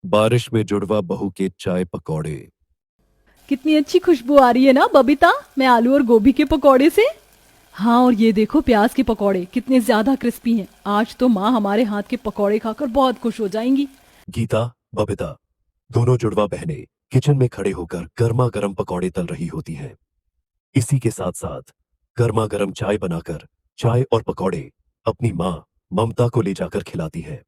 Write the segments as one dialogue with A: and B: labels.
A: बारिश में जुड़वा बहू के चाय पकौड़े।
B: कितनी अच्छी खुशबू आ रही है ना बबीता, मैं आलू और गोभी के पकौड़े से। हाँ, और ये देखो प्याज के पकौड़े कितने ज्यादा क्रिस्पी हैं। आज तो माँ हमारे हाथ के पकौड़े खाकर बहुत खुश हो जाएंगी।
A: गीता, बबीता दोनों जुड़वा बहनें किचन में खड़े होकर गर्मा गर्म पकौड़े तल रही होती हैं। इसी के साथ साथ गर्मा गर्म चाय बनाकर चाय और पकौड़े अपनी माँ ममता को ले जाकर खिलाती है।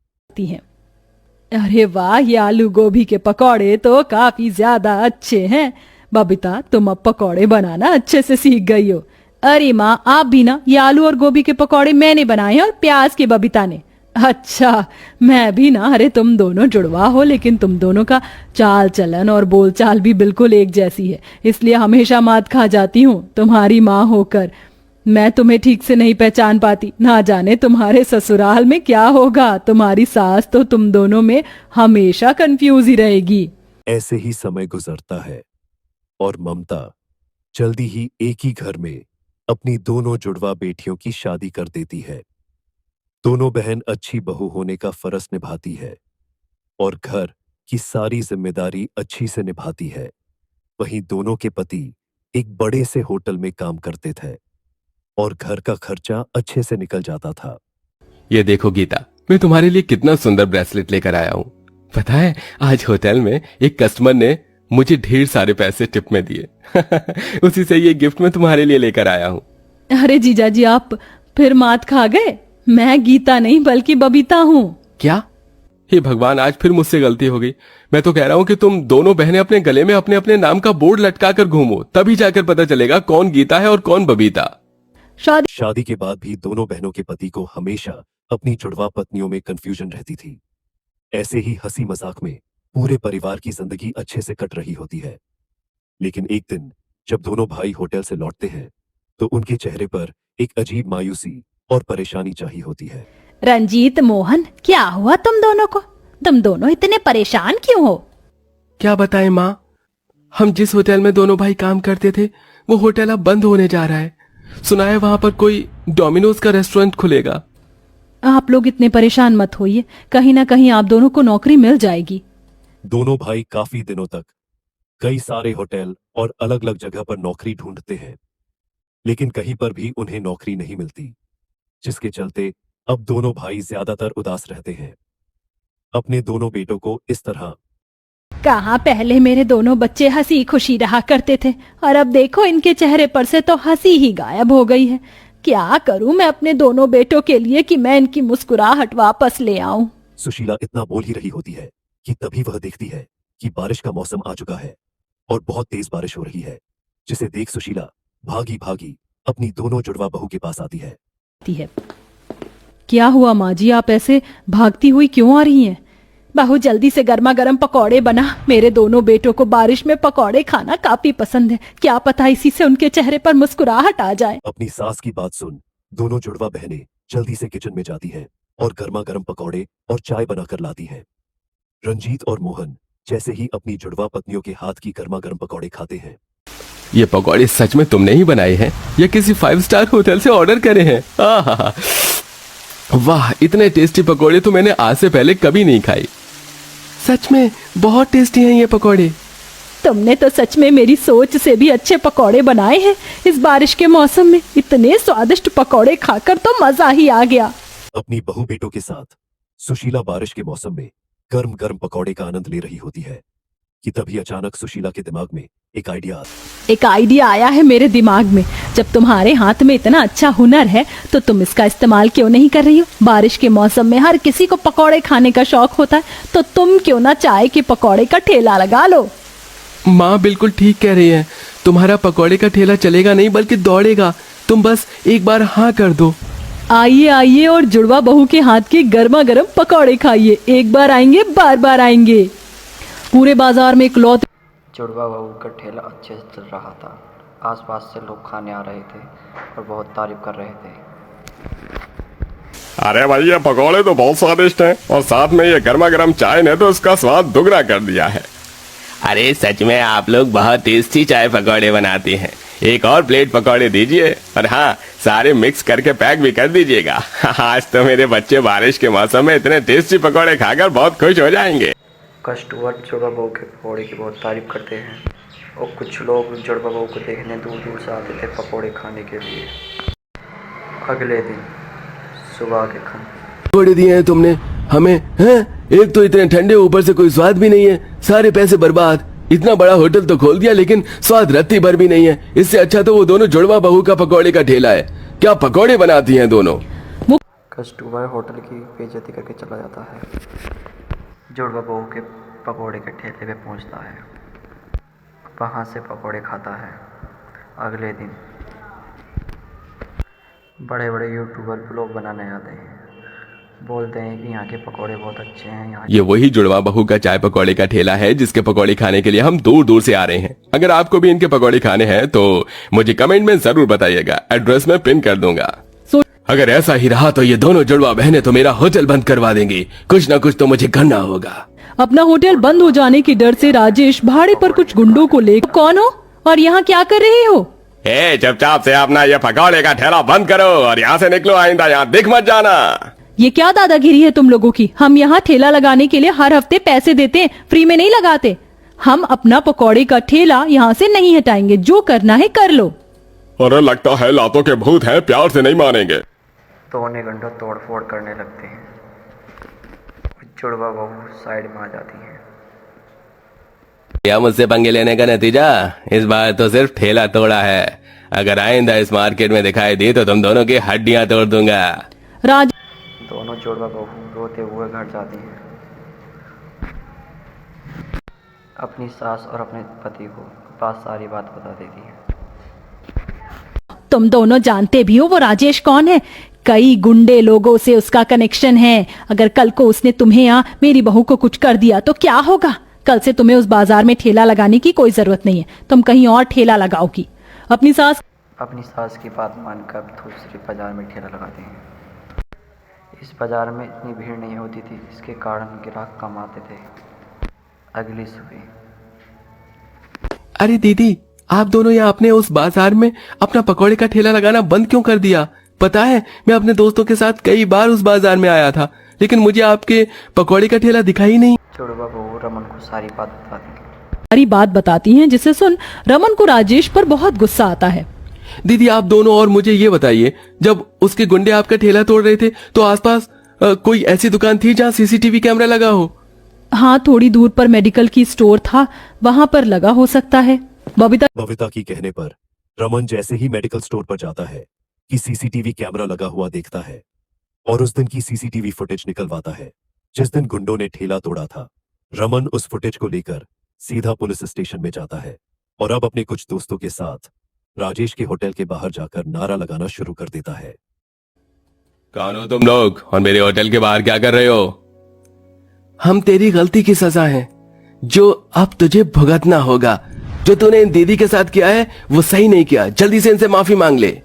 B: अरे वाह, ये आलू गोभी के पकौड़े तो काफी ज्यादा अच्छे हैं। बबीता, तुम अब पकौड़े बनाना अच्छे से सीख गई हो। अरे माँ, आप भी ना, ये आलू और गोभी के पकौड़े मैंने बनाए हैं और प्याज के बबीता ने। अच्छा, मैं भी ना। अरे तुम दोनों जुड़वा हो, लेकिन तुम दोनों का चाल चलन और बोलचाल भी बिल्कुल एक जैसी है, इसलिए हमेशा मात खा जाती हूँ तुम्हारी माँ होकर। मैं तुम्हें ठीक से नहीं पहचान पाती। ना जाने तुम्हारे ससुराल में क्या होगा। तुम्हारी सास तो तुम दोनों में हमेशा कंफ्यूज ही रहेगी।
A: ऐसे ही समय गुजरता है और ममता जल्दी ही एक ही घर में अपनी दोनों जुड़वा बेटियों की शादी कर देती है। दोनों बहन अच्छी बहू होने का फर्ज निभाती है और घर की सारी जिम्मेदारी अच्छी से निभाती है। वहीं दोनों के पति एक बड़े से होटल में काम करते थे और घर का खर्चा अच्छे से निकल जाता था।
C: ये देखो गीता, मैं तुम्हारे लिए कितना सुंदर ब्रेसलेट लेकर आया हूँ। पता है, आज होटल में एक कस्टमर ने मुझे ढेर सारे पैसे टिप में दिए। उसी से ये गिफ्ट मैं तुम्हारे लिए लेकर आया हूँ।
B: अरे जीजा जी, आप फिर मात खा गए। मैं गीता नहीं बल्कि बबीता हूँ।
C: क्या? हे भगवान, आज फिर मुझसे गलती हो गई। मैं तो कह रहा हूँ कि तुम दोनों बहनें अपने गले में अपने अपने नाम का बोर्ड लटका कर घूमो, तभी जाकर पता चलेगा कौन गीता है और कौन बबीता।
A: शादी के बाद भी दोनों बहनों के पति को हमेशा अपनी जुड़वा पत्नियों में कंफ्यूजन रहती थी। ऐसे ही हंसी मजाक में पूरे परिवार की जिंदगी अच्छे से कट रही होती है। लेकिन एक दिन जब दोनों भाई होटल से लौटते हैं तो उनके चेहरे पर एक अजीब मायूसी और परेशानी छाई होती है।
B: रंजीत, मोहन, क्या हुआ तुम दोनों को? तुम दोनों इतने परेशान क्यों हो?
C: क्या बताएं माँ, हम जिस होटल में दोनों भाई काम करते थे वो होटल अब बंद होने जा रहा है। सुना है वहां पर कोई डोमिनोज का रेस्टोरेंट खुलेगा।
B: आप लोग इतने परेशान मत होइए, कहीं ना कहीं आप दोनों को नौकरी मिल जाएगी।
A: दोनों भाई काफी दिनों तक कई सारे होटल और अलग अलग जगह पर नौकरी ढूंढते हैं, लेकिन कहीं पर भी उन्हें नौकरी नहीं मिलती, जिसके चलते अब दोनों भाई ज्यादातर उदास रहते हैं। अपने दोनों बेटों को इस तरह
B: कहाँ पहले मेरे दोनों बच्चे हंसी खुशी रहा करते थे, और अब देखो इनके चेहरे पर से तो हंसी ही गायब हो गई है। क्या करूं मैं अपने दोनों बेटों के लिए कि मैं इनकी मुस्कुराहट वापस ले आऊं।
A: सुशीला इतना बोल ही रही होती है कि तभी वह देखती है कि बारिश का मौसम आ चुका है और बहुत तेज बारिश हो रही है, जिसे देख सुशीला भागी भागी अपनी दोनों जुड़वा बहू के पास आती है।
B: क्या हुआ माँ जी, आप ऐसे भागती हुई क्यों आ रही हैं? बहू, जल्दी से गर्मा गर्म पकौड़े बना। मेरे दोनों बेटों को बारिश में पकौड़े खाना काफी पसंद है। क्या पता इसी से उनके चेहरे पर मुस्कुराहट आ जाए।
A: अपनी सास की बात सुन दोनों जुड़वा बहनें जल्दी से किचन में जाती हैं और गर्मा गर्म पकौड़े और चाय बनाकर लाती हैं। रंजीत और मोहन जैसे ही अपनी जुड़वा पत्नियों के हाथ की गर्मा गर्म पकौड़े खाते हैं।
C: ये पकौड़े सच में तुमने ही बनाए हैं या किसी 5 स्टार होटल से ऑर्डर करे हैं? आहा, वाह, इतने टेस्टी पकौड़े तो मैंने आज से पहले कभी नहीं खाई। सच में बहुत टेस्टी हैं ये पकौड़े।
B: तुमने तो सच में मेरी सोच से भी अच्छे पकौड़े बनाए हैं। इस बारिश के मौसम में इतने स्वादिष्ट पकौड़े खाकर तो मजा ही आ गया।
A: अपनी बहू बेटों के साथ सुशीला बारिश के मौसम में गर्म गर्म पकौड़े का आनंद ले रही होती है कि तभी अचानक सुशीला के दिमाग में एक आइडिया
B: आया है मेरे दिमाग में। जब तुम्हारे हाथ में इतना अच्छा हुनर है तो तुम इसका इस्तेमाल क्यों नहीं कर रही हो? बारिश के मौसम में हर किसी को पकौड़े खाने का शौक होता है, तो तुम क्यों ना चाय के पकौड़े का ठेला लगा लो।
C: माँ बिल्कुल ठीक कह रही है। तुम्हारा पकौड़े का ठेला चलेगा नहीं बल्कि दौड़ेगा। तुम बस एक बार हाँ कर दो।
B: आइए आइए और जुड़वा बहू के हाथ के गर्मा गर्म पकौड़े खाइए। एक बार आएंगे बार बार आएंगे। पूरे बाजार में इकलौते
D: जुड़वा बहू का ठेला अच्छे से चल रहा था। आसपास से लोग खाने आ रहे थे और बहुत तारीफ कर रहे थे।
E: अरे भाई, ये पकौड़े तो बहुत स्वादिष्ट हैं और साथ में ये गर्मा गर्म चाय ने तो इसका स्वाद दुगना कर दिया है।
C: अरे सच में आप लोग बहुत टेस्टी चाय पकौड़े बनाते हैं। एक और प्लेट पकौड़े दीजिए, और हाँ, सारे मिक्स करके पैक भी कर दीजिएगा। आज तो मेरे बच्चे बारिश के मौसम में इतने टेस्टी पकौड़े खाकर बहुत खुश हो जाएंगे।
D: कस्टमर जुड़वा बहू के पकौड़े की बहुत तारीफ करते हैं और कुछ लोग जुड़वा बहू को देखने दूर दूर से आते थे पकौड़े खाने के लिए। अगले दिन सुबह के खाने
C: पकौड़े दिए हैं तुमने हमें, हैं? एक तो इतने ठंडे, ऊपर से कोई स्वाद भी नहीं है, सारे पैसे बर्बाद। इतना बड़ा होटल तो खोल दिया लेकिन स्वाद रत्ती भर भी नहीं है। इससे अच्छा तो वो दोनों जुड़वा बहू का पकौड़े का ठेला है। क्या पकौड़े बनाती हैं दोनों।
D: कस्टमर होटल की बेइज्जती करके चला जाता है। जुड़वा बहू के पकौड़े के ठेले पे पहुंचता है, वहां से पकौड़े खाता है। अगले दिन बड़े बड़े यूट्यूबर ब्लॉग बनाने आते हैं, बोलते हैं कि यहाँ के पकौड़े बहुत अच्छे हैं। यहाँ
C: ये वही जुड़वा बहू का चाय पकौड़े का ठेला है जिसके पकौड़े खाने के लिए हम दूर दूर से आ रहे हैं। अगर आपको भी इनके पकौड़े खाने हैं तो मुझे कमेंट में जरूर बताइएगा, एड्रेस में पिन कर दूंगा। अगर ऐसा ही रहा तो ये दोनों जुड़वा बहनें तो मेरा होटल बंद करवा देंगी। कुछ ना कुछ तो मुझे करना होगा।
B: अपना होटल बंद हो जाने के डर से राजेश भाड़े पर कुछ गुंडों को लेकर, कौन हो और यहाँ क्या कर रहे हो?
E: ए, चुपचाप से अपना ये पकौड़े का ठेला बंद करो और यहाँ से निकलो, आइंदा यहाँ दिख मत जाना।
B: ये क्या दादागिरी है तुम लोगों की? हम यहाँ ठेला लगाने के लिए हर हफ्ते पैसे देते हैं, फ्री में नहीं लगाते। हम अपना पकौड़े का ठेला यहाँ से नहीं हटाएंगे, जो करना है कर लो।
E: अरे लगता है लातों के भूत हैं, प्यार से नहीं मानेंगे।
D: दोनों घंटों तोड़ फोड़ करने लगते हैं। जुड़वा बहू साइड में आ जाती है।
C: या मुझसे पंगे लेने का नतीजा, इस बार तो सिर्फ ठेला तोड़ा है। अगर आइंदा इस मार्केट में दिखाई दी तो तुम दोनों की हड्डियां तोड़ दूंगा।
B: राज
D: दोनों जुड़वा बहू रोते हुए घर जाती हैं। अपनी सास और अपने पति को पास सारी बात बता देती है।
B: तुम दोनों जानते भी हो वो राजेश कौन है? कई गुंडे लोगों से उसका कनेक्शन है। अगर कल को उसने तुम्हें यहाँ मेरी बहू को कुछ कर दिया तो क्या होगा? कल से तुम्हें उस बाजार में ठेला लगाने की कोई जरूरत नहीं है, तुम कहीं और ठेला लगाओगी। अपनी सास
D: की बात मानकर दूसरे बाजार में ठेला लगाते हैं। इस बाजार में इतनी भीड़ नहीं होती थी, इसके कारण ग्राहक कम आते थे। अगली सुबह,
C: अरे दीदी, आप दोनों यहाँ अपने उस बाजार में अपना पकौड़े का ठेला लगाना बंद क्यों कर दिया? पता है मैं अपने दोस्तों के साथ कई बार उस बाजार में आया था लेकिन मुझे आपके पकौड़े का ठेला दिखा ही नहीं।
D: जुड़वा बहू रमन को सारी बात बताती है।
B: सारी बात बताती हैं जिसे सुन रमन को राजेश पर बहुत गुस्सा आता है।
C: दीदी आप दोनों और मुझे ये बताइए, जब उसके गुंडे आपका ठेला तोड़ रहे थे तो आसपास कोई ऐसी दुकान थी जहाँ सीसीटीवी कैमरा लगा हो?
B: हाँ, थोड़ी दूर पर मेडिकल की स्टोर था, वहाँ पर लगा हो सकता है।
A: बबीता की कहने पर रमन जैसे ही मेडिकल स्टोर पर जाता है कि सीसीटीवी कैमरा लगा हुआ देखता है और उस दिन की सीसीटीवी फुटेज निकलवाता है जिस दिन गुंडों ने ठेला तोड़ा था। रमन उस फुटेज को लेकर सीधा पुलिस स्टेशन में जाता है और अब अपने कुछ दोस्तों के साथ राजेश के होटल के बाहर जाकर नारा लगाना शुरू कर देता है।
C: कौन हो तुम लोग और मेरे होटल के बाहर क्या कर रहे हो? हम तेरी गलती की सजा हैं, जो अब तुझे भुगतना होगा। जो तूने इन दीदी के साथ किया है वो सही नहीं किया, जल्दी से इनसे माफी मांग ले।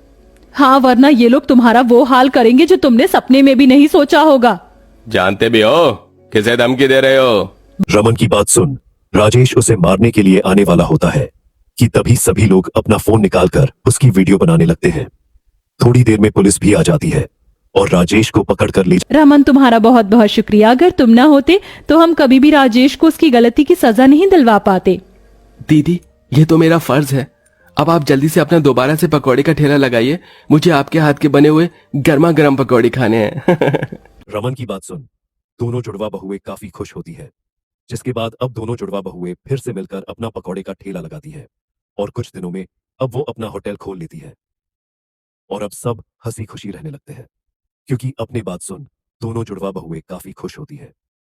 B: हाँ, वरना ये लोग तुम्हारा वो हाल करेंगे जो तुमने सपने में भी नहीं सोचा होगा।
C: जानते भी हो किसे धमकी दे रहे हो?
A: रमन की बात सुन राजेश उसे मारने के लिए आने वाला होता है कि तभी सभी लोग अपना फोन निकालकर उसकी वीडियो बनाने लगते हैं। थोड़ी देर में पुलिस भी आ जाती है और राजेश को पकड़कर ले
B: रमन, तुम्हारा बहुत बहुत शुक्रिया। अगर तुम ना होते तो हम कभी भी राजेश को उसकी गलती की सजा नहीं दिलवा पाते।
C: दीदी, ये तो मेरा फर्ज है। अब आप जल्दी से अपना दोबारा से पकौड़े का ठेला लगाइए, मुझे आपके हाथ के बने हुए गर्मा गर्म पकौड़े खाने हैं।
A: रमन की बात सुन दोनों जुड़वा बहुएं काफी खुश होती है, जिसके बाद अब दोनों जुड़वा बहुएं फिर से मिलकर अपना पकौड़े का ठेला लगाती है और कुछ दिनों में अब वो अपना होटल खोल लेती है और अब सब हंसी खुशी रहने लगते हैं क्योंकि अपनी बात सुन दोनों जुड़वा बहुएं काफी खुश होती है।